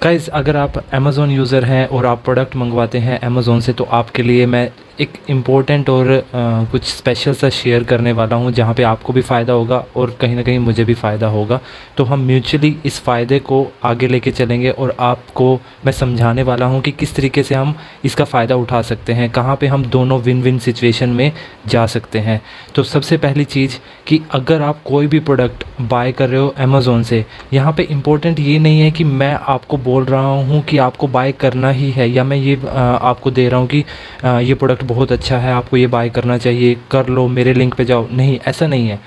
Guys, अगर आप Amazon user हैं और आप प्रोडक्ट मंगवाते हैं अमेज़ॉन से, तो आपके लिए मैं एक इम्पोर्टेंट और कुछ स्पेशल सा शेयर करने वाला हूं, जहां पे आपको भी फ़ायदा होगा और कहीं ना कहीं मुझे भी फ़ायदा होगा। तो हम म्यूचुअली इस फ़ायदे को आगे लेके चलेंगे और आपको मैं समझाने वाला हूं कि किस तरीके से हम इसका फ़ायदा उठा सकते हैं, कहां पे हम दोनों विन विन सिचुएशन में जा सकते हैं। तो सबसे पहली चीज़ कि अगर आप कोई भी प्रोडक्ट बाय कर रहे हो अमेज़ॉन से, यहाँ पे इम्पोर्टेंट ये नहीं है कि मैं आपको बोल रहा हूँ कि आपको बाय करना ही है, या मैं ये आपको दे रहा हूँ कि ये प्रोडक्ट बहुत अच्छा है, आपको ये बाय करना चाहिए, कर लो, मेरे लिंक पे जाओ। नहीं, ऐसा नहीं है।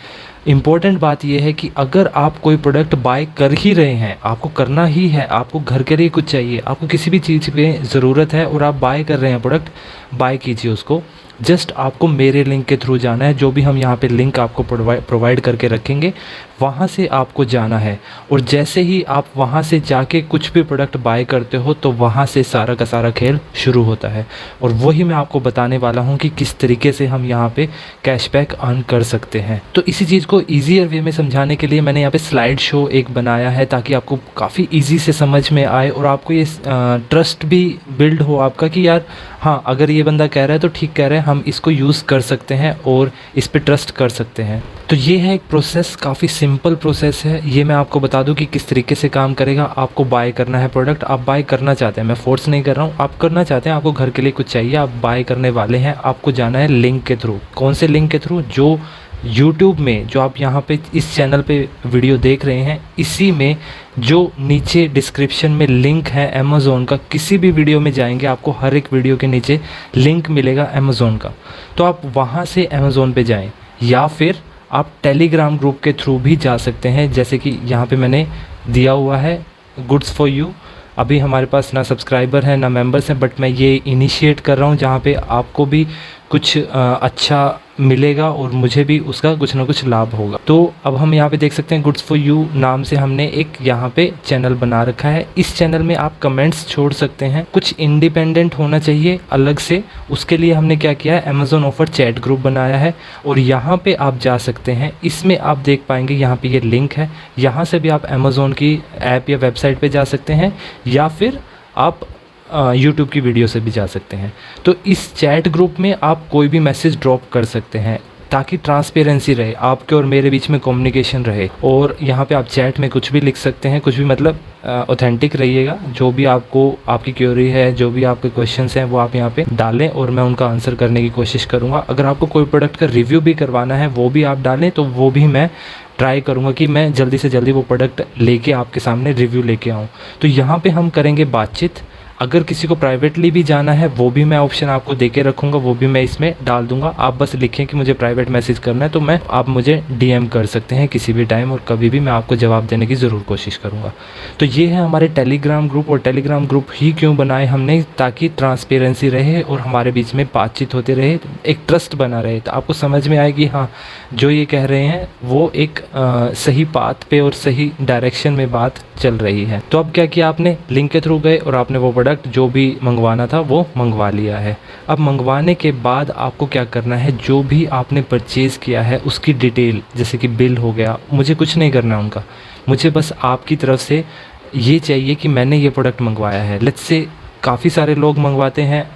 इम्पोर्टेंट बात यह है कि अगर आप कोई प्रोडक्ट बाय कर ही रहे हैं, आपको करना ही है, आपको घर के लिए कुछ चाहिए, आपको किसी भी चीज़ पे ज़रूरत है और आप बाय कर रहे हैं प्रोडक्ट, बाय कीजिए उसको। जस्ट आपको मेरे लिंक के थ्रू जाना है, जो भी हम यहाँ पे लिंक आपको प्रोवाइड करके रखेंगे, वहाँ से आपको जाना है। और जैसे ही आप वहाँ से जाके कुछ भी प्रोडक्ट बाय करते हो, तो वहाँ से सारा का सारा खेल शुरू होता है। और वही मैं आपको बताने वाला हूँ कि किस तरीके से हम यहाँ पे कैशबैक अर्न कर सकते हैं। तो इसी चीज़ को ईजियर वे में समझाने के लिए मैंने यहाँ पे स्लाइड शो एक बनाया है, ताकि आपको काफ़ी ईजी से समझ में आए और आपको ये ट्रस्ट भी बिल्ड हो आपका कि यार हाँ, अगर ये बंदा कह रहा है तो ठीक कह रहा है, हम इसको यूज़ कर सकते हैं और इस पे ट्रस्ट कर सकते हैं। तो ये है एक प्रोसेस, काफ़ी सिंपल प्रोसेस है। ये मैं आपको बता दूं कि किस तरीके से काम करेगा। आपको बाय करना है प्रोडक्ट, आप बाय करना चाहते हैं, मैं फोर्स नहीं कर रहा हूँ, आप करना चाहते हैं, आपको घर के लिए कुछ चाहिए, आप बाय करने वाले हैं, आपको जाना है लिंक के थ्रू। कौन से लिंक के थ्रू? जो यूट्यूब में, जो आप यहाँ पे इस चैनल पे वीडियो देख रहे हैं, इसी में जो नीचे डिस्क्रिप्शन में लिंक है अमेज़ॉन का, किसी भी वीडियो में जाएंगे आपको हर एक वीडियो के नीचे लिंक मिलेगा अमेज़ॉन का। तो आप वहाँ से अमेज़ॉन पे जाएं, या फिर आप टेलीग्राम ग्रुप के थ्रू भी जा सकते हैं, जैसे कि यहाँ पे मैंने दिया हुआ है गुड्स फॉर यू। अभी हमारे पास ना सब्सक्राइबर हैं ना मेंबर्स हैं, बट मैं ये इनिशिएट कर रहा हूँ जहाँ पे आपको भी कुछ अच्छा मिलेगा और मुझे भी उसका कुछ ना कुछ लाभ होगा। तो अब हम यहाँ पे देख सकते हैं गुड्स फॉर यू नाम से हमने एक यहाँ पे चैनल बना रखा है। इस चैनल में आप कमेंट्स छोड़ सकते हैं, कुछ इंडिपेंडेंट होना चाहिए अलग से। उसके लिए हमने क्या किया है, अमेज़ॉन ऑफर चैट ग्रुप बनाया है और यहाँ पे आप जा सकते हैं। इसमें आप देख पाएंगे यहाँ पे ये लिंक है, यहाँ से भी आप अमेज़ॉन की ऐप या वेबसाइट पे जा सकते हैं, या फिर आप यूट्यूब की वीडियो से भी जा सकते हैं। तो इस चैट ग्रुप में आप कोई भी मैसेज ड्रॉप कर सकते हैं, ताकि ट्रांसपेरेंसी रहे, आपके और मेरे बीच में कम्युनिकेशन रहे। और यहाँ पे आप चैट में कुछ भी लिख सकते हैं, कुछ भी, मतलब ऑथेंटिक रहिएगा। जो भी आपको, आपकी क्वेरी है, जो भी आपके क्वेश्चंस हैं, वो आप यहाँ पे डालें और मैं उनका आंसर करने की कोशिश करूँगा। अगर आपको कोई प्रोडक्ट का रिव्यू भी करवाना है, वो भी आप डालें, तो वो भी मैं ट्राई करूँगा कि मैं जल्दी से जल्दी वो प्रोडक्ट लेके आपके सामने रिव्यू लेके आऊँ। तो यहाँ पे हम करेंगे बातचीत। अगर किसी को प्राइवेटली भी जाना है, वो भी मैं ऑप्शन आपको दे के रखूँगा, वो भी मैं इसमें डाल दूँगा। आप बस लिखें कि मुझे प्राइवेट मैसेज करना है, तो आप मुझे डीएम कर सकते हैं किसी भी टाइम, और कभी भी मैं आपको जवाब देने की ज़रूर कोशिश करूँगा। तो ये है हमारे टेलीग्राम ग्रुप। और टेलीग्राम ग्रुप ही क्यों बनाए हमने, ताकि ट्रांसपेरेंसी रहे और हमारे बीच में बातचीत होती रहे, एक ट्रस्ट बना रहे। तो आपको समझ में आएगी हाँ, जो ये कह रहे हैं वो एक सही बात पे और सही डायरेक्शन में बात चल रही है। तो अब क्या किया आपने, लिंक के थ्रू गए और आपने वो प्रोडक्ट जो भी मंगवाना था वो मंगवा लिया है। अब मंगवाने के बाद आपको क्या करना है, जो भी आपने परचेज़ किया है उसकी डिटेल, जैसे कि बिल हो गया, मुझे कुछ नहीं करना है उनका, मुझे बस आपकी तरफ से ये चाहिए कि मैंने ये प्रोडक्ट मंगवाया है। लेट्स से काफ़ी सारे लोग मंगवाते हैं,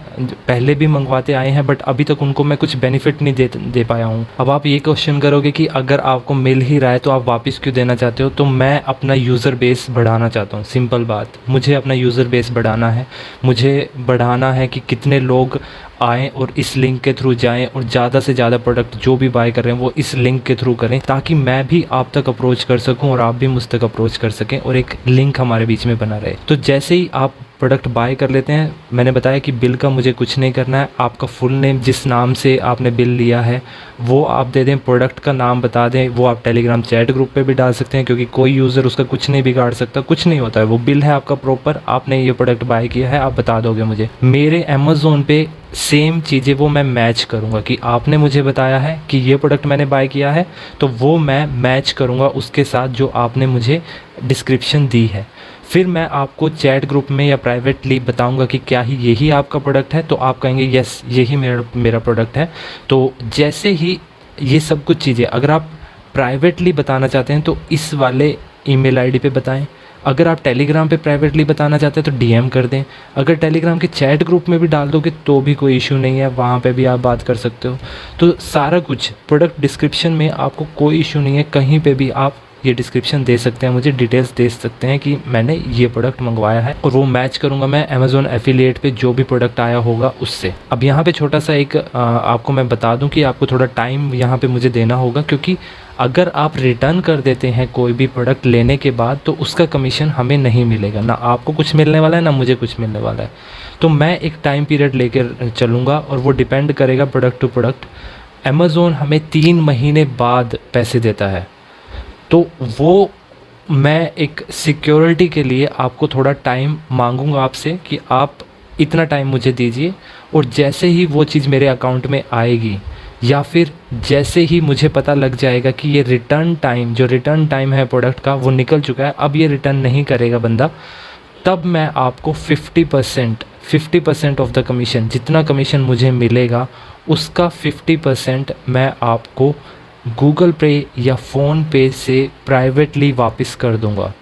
पहले भी मंगवाते आए हैं, बट अभी तक उनको मैं कुछ बेनिफिट नहीं दे पाया हूँ। अब आप ये क्वेश्चन करोगे कि अगर आपको मिल ही रहा है तो आप वापस क्यों देना चाहते हो? तो मैं अपना यूज़र बेस बढ़ाना चाहता हूँ। सिंपल बात, मुझे अपना यूज़र बेस बढ़ाना है। मुझे बढ़ाना है कि कितने लोग आएँ और इस लिंक के थ्रू जाएं और ज़्यादा से ज़्यादा प्रोडक्ट जो भी बाय कर रहे हैं वो इस लिंक के थ्रू करें, ताकि मैं भी आप तक अप्रोच कर सकूं और आप भी मुझ तक अप्रोच कर सकें और एक लिंक हमारे बीच में बना रहे। तो जैसे ही आप प्रोडक्ट बाय कर लेते हैं, मैंने बताया कि बिल का मुझे कुछ नहीं करना है। आपका फुल नेम, जिस नाम से आपने बिल लिया है वो आप दे दें, प्रोडक्ट का नाम बता दें। वो आप टेलीग्राम चैट ग्रुप पे भी डाल सकते हैं, क्योंकि कोई यूज़र उसका कुछ नहीं बिगाड़ सकता, कुछ नहीं होता है। वो बिल है आपका प्रॉपर, आपने ये प्रोडक्ट बाय किया है, आप बता दोगे मुझे। मेरे अमेज़ॉन पे सेम चीज़ें वो मैं मैच करूँगा कि आपने मुझे बताया है कि ये प्रोडक्ट मैंने बाय किया है, तो वो मैं मैच करूँगा उसके साथ जो आपने मुझे डिस्क्रिप्शन दी है। फिर मैं आपको चैट ग्रुप में या प्राइवेटली बताऊंगा कि क्या ही यही आपका प्रोडक्ट है, तो आप कहेंगे यस यही मेरा प्रोडक्ट है। तो जैसे ही ये सब कुछ चीज़ें अगर आप प्राइवेटली बताना चाहते हैं तो इस वाले ईमेल आईडी पे बताएं। अगर आप टेलीग्राम पे प्राइवेटली बताना चाहते हैं तो डीएम कर दें। अगर टेलीग्राम के चैट ग्रुप में भी डाल दोगे तो भी कोई इशू नहीं है, वहाँ पे भी आप बात कर सकते हो। तो सारा कुछ प्रोडक्ट डिस्क्रिप्शन में आपको कोई इशू नहीं है, कहीं पे भी आप ये डिस्क्रिप्शन दे सकते हैं, मुझे डिटेल्स दे सकते हैं कि मैंने ये प्रोडक्ट मंगवाया है, और वो मैच करूँगा मैं अमेज़ॉन एफिलिएट पे जो भी प्रोडक्ट आया होगा उससे। अब यहाँ पे छोटा सा एक आपको मैं बता दूँ कि आपको थोड़ा टाइम यहाँ पे मुझे देना होगा, क्योंकि अगर आप रिटर्न कर देते हैं कोई भी प्रोडक्ट लेने के बाद तो उसका कमीशन हमें नहीं मिलेगा, ना आपको कुछ मिलने वाला है ना मुझे कुछ मिलने वाला है। तो मैं एक टाइम पीरियड लेकर चलूँगा और वो डिपेंड करेगा प्रोडक्ट टू प्रोडक्ट। अमेज़ॉन हमें 3 महीने बाद पैसे देता है, तो वो मैं एक सिक्योरिटी के लिए आपको थोड़ा टाइम मांगूंगा आपसे कि आप इतना टाइम मुझे दीजिए, और जैसे ही वो चीज़ मेरे अकाउंट में आएगी या फिर जैसे ही मुझे पता लग जाएगा कि ये रिटर्न टाइम, जो रिटर्न टाइम है प्रोडक्ट का वो निकल चुका है, अब ये रिटर्न नहीं करेगा बंदा, तब मैं आपको 50% ऑफ द कमीशन, जितना कमीशन मुझे मिलेगा उसका 50% मैं आपको गूगल पे या फ़ोन पे से प्राइवेटली वापस कर दूंगा।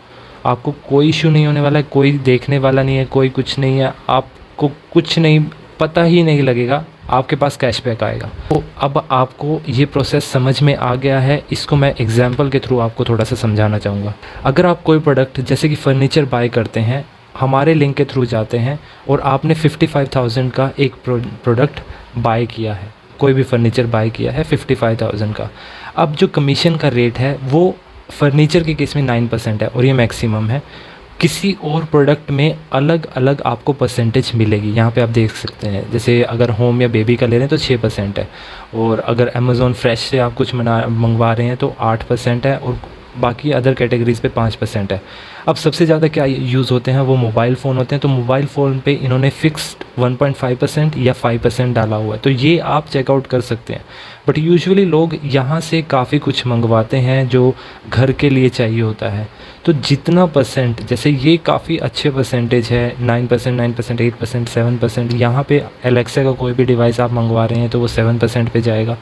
आपको कोई इशू नहीं होने वाला है, कोई देखने वाला नहीं है, कोई कुछ नहीं है, आपको कुछ नहीं, पता ही नहीं लगेगा, आपके पास कैशबैक आएगा। तो अब आपको ये प्रोसेस समझ में आ गया है, इसको मैं एग्जांपल के थ्रू आपको थोड़ा सा समझाना चाहूँगा। अगर आप कोई प्रोडक्ट जैसे कि फ़र्नीचर बाय करते हैं, हमारे लिंक के थ्रू जाते हैं और आपने 55,000 का एक प्रोडक्ट बाय किया है, कोई भी फर्नीचर बाय किया है 55,000 का, अब जो कमीशन का रेट है वो फर्नीचर के केस में 9% है और ये मैक्सिमम है। किसी और प्रोडक्ट में अलग अलग आपको परसेंटेज मिलेगी, यहाँ पे आप देख सकते हैं। जैसे अगर होम या बेबी का ले रहे हैं तो 6% है, और अगर अमेज़ॉन फ्रेश से आप कुछ मंगवा रहे हैं तो 8% है, और बाकी अदर कैटेगरीज़ पे 5% है। अब सबसे ज़्यादा क्या यूज़ होते हैं, वो मोबाइल फ़ोन होते हैं, तो मोबाइल फ़ोन पे इन्होंने फ़िक्स्ड 1.5% या 5% डाला हुआ है, तो ये आप चेकआउट कर सकते हैं। बट यूजुअली लोग यहाँ से काफ़ी कुछ मंगवाते हैं जो घर के लिए चाहिए होता है, तो जितना परसेंट, जैसे ये काफ़ी अच्छे परसेंटेज है, 9%, 8%, 7%, यहाँ पे एलेक्सा का कोई भी डिवाइस आप मंगवा रहे हैं तो वो 7% पे जाएगा।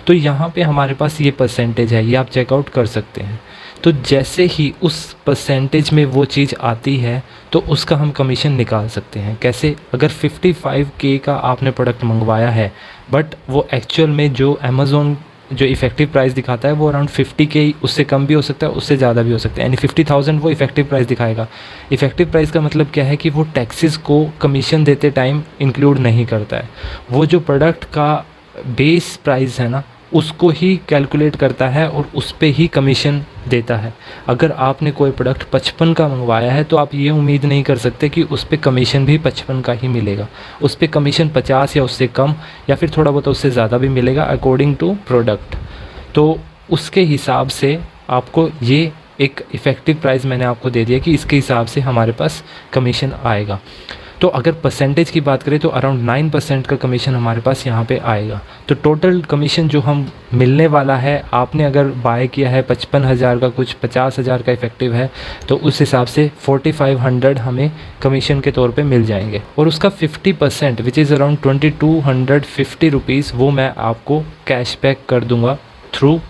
तो यहाँ पे हमारे पास ये परसेंटेज है, ये आप चेकआउट कर सकते हैं। तो जैसे ही उस परसेंटेज में वो चीज़ आती है तो उसका हम कमीशन निकाल सकते हैं। कैसे? अगर 55K का आपने प्रोडक्ट मंगवाया है, बट वो एक्चुअल में जो अमेज़ॉन जो इफ़ेक्टिव प्राइस दिखाता है वो अराउंड 50K, उससे कम भी हो सकता है, उससे ज़्यादा भी हो सकता है, यानी 50,000 वो इफ़ेक्टिव प्राइस दिखाएगा। इफ़ेक्टिव प्राइस का मतलब क्या है कि वो टैक्सेस को कमीशन देते टाइम इंक्लूड नहीं करता है, वो जो प्रोडक्ट का बेस प्राइस है ना उसको ही कैलकुलेट करता है और उस पे ही कमीशन देता है। अगर आपने कोई प्रोडक्ट 55 का मंगवाया है तो आप ये उम्मीद नहीं कर सकते कि उस पे कमीशन भी 55 का ही मिलेगा, उस पे कमीशन 50 या उससे कम या फिर थोड़ा बहुत उससे ज़्यादा भी मिलेगा अकॉर्डिंग टू प्रोडक्ट। तो उसके हिसाब से आपको ये एक इफ़ेक्टिव प्राइस मैंने आपको दे दिया कि इसके हिसाब से हमारे पास कमीशन आएगा। तो अगर परसेंटेज की बात करें तो अराउंड 9% का कमीशन हमारे पास यहाँ पे आएगा। तो टोटल कमीशन जो हम मिलने वाला है, आपने अगर बाय किया है 55,000 का, कुछ 50,000 का इफ़ेक्टिव है, तो उस हिसाब से 4,500 हमें कमीशन के तौर पे मिल जाएंगे, और उसका 50% विच इज़ अराउंड 2,250 रुपीज़ वो मैं आपको कैशबैक कर दूँगा थ्रू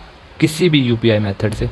किसी भी UPI मेथड से।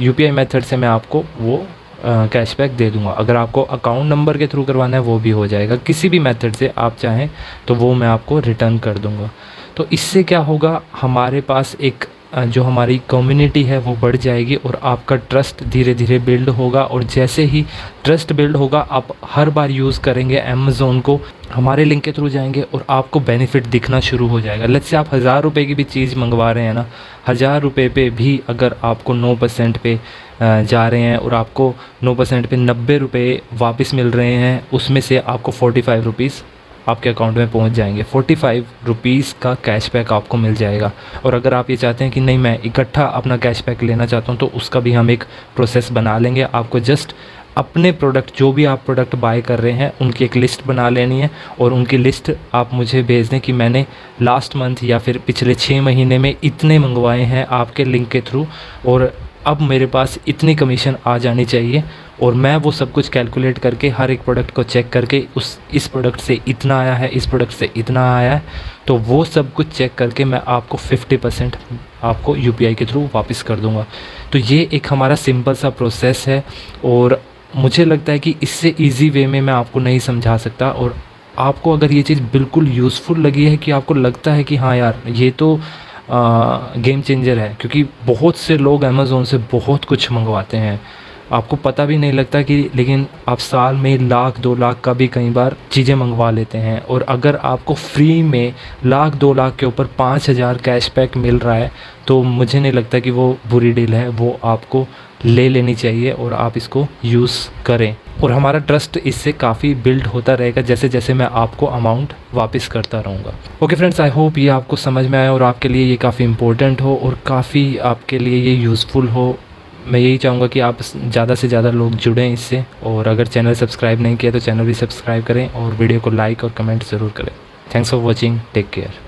UPI मेथड से मैं आपको वो कैशबैक दे दूंगा। अगर आपको अकाउंट नंबर के थ्रू करवाना है वो भी हो जाएगा, किसी भी मेथड से आप चाहें तो वो मैं आपको रिटर्न कर दूंगा। तो इससे क्या होगा, हमारे पास एक जो हमारी कम्युनिटी है वो बढ़ जाएगी और आपका ट्रस्ट धीरे धीरे बिल्ड होगा, और जैसे ही ट्रस्ट बिल्ड होगा आप हर बार यूज़ करेंगे अमेज़ॉन को, हमारे लिंक के थ्रू जाएंगे और आपको बेनिफिट दिखना शुरू हो जाएगा। लेट्स से आप 1000 रुपये की भी चीज़ मंगवा रहे हैं ना, 1000 रुपये पे भी अगर आपको 9% पे जा रहे हैं और आपको 9% पे 90 रुपये वापस मिल रहे हैं, उसमें से आपको 45 रुपीज़ आपके अकाउंट में पहुंच जाएंगे। 45 रुपीज़ का कैशबैक आपको मिल जाएगा। और अगर आप ये चाहते हैं कि नहीं मैं इकट्ठा अपना कैशबैक लेना चाहता हूं, तो उसका भी हम एक प्रोसेस बना लेंगे। आपको जस्ट अपने प्रोडक्ट, जो भी आप प्रोडक्ट बाय कर रहे हैं उनकी एक लिस्ट बना लेनी है, और उनकी लिस्ट आप मुझे भेज दें कि मैंने लास्ट मंथ या फिर पिछले 6 महीने में इतने मंगवाए हैं आपके लिंक के थ्रू, और अब मेरे पास इतनी कमीशन आ जानी चाहिए। और मैं वो सब कुछ कैलकुलेट करके हर एक प्रोडक्ट को चेक करके इस प्रोडक्ट से इतना आया है, इस प्रोडक्ट से इतना आया है, तो वो सब कुछ चेक करके मैं आपको 50% आपको UPI के थ्रू वापस कर दूंगा। तो ये एक हमारा सिंपल सा प्रोसेस है, और मुझे लगता है कि इससे ईज़ी वे में मैं आपको नहीं समझा सकता। और आपको अगर ये चीज़ बिल्कुल यूज़फुल लगी है कि आपको लगता है कि हाँ यार ये तो गेम चेंजर है, क्योंकि बहुत से लोग अमेज़ोन से बहुत कुछ मंगवाते हैं, आपको पता भी नहीं लगता कि, लेकिन आप साल में लाख 2 लाख का भी कई बार चीज़ें मंगवा लेते हैं। और अगर आपको फ्री में लाख 2 लाख के ऊपर 5,000 कैशबैक मिल रहा है तो मुझे नहीं लगता कि वो बुरी डील है, वो आपको ले लेनी चाहिए और आप इसको यूज़ करें। और हमारा ट्रस्ट इससे काफ़ी बिल्ड होता रहेगा जैसे जैसे मैं आपको अमाउंट वापस करता रहूँगा। ओके फ्रेंड्स, आई होप ये आपको समझ में आया और आपके लिए ये काफ़ी इम्पोर्टेंट हो और काफ़ी आपके लिए ये यूज़फुल हो। मैं यही चाहूँगा कि आप ज़्यादा से ज़्यादा लोग जुड़ें इससे, और अगर चैनल सब्सक्राइब नहीं किया तो चैनल भी सब्सक्राइब करें और वीडियो को लाइक और कमेंट ज़रूर करें। Thanks for watching, take care.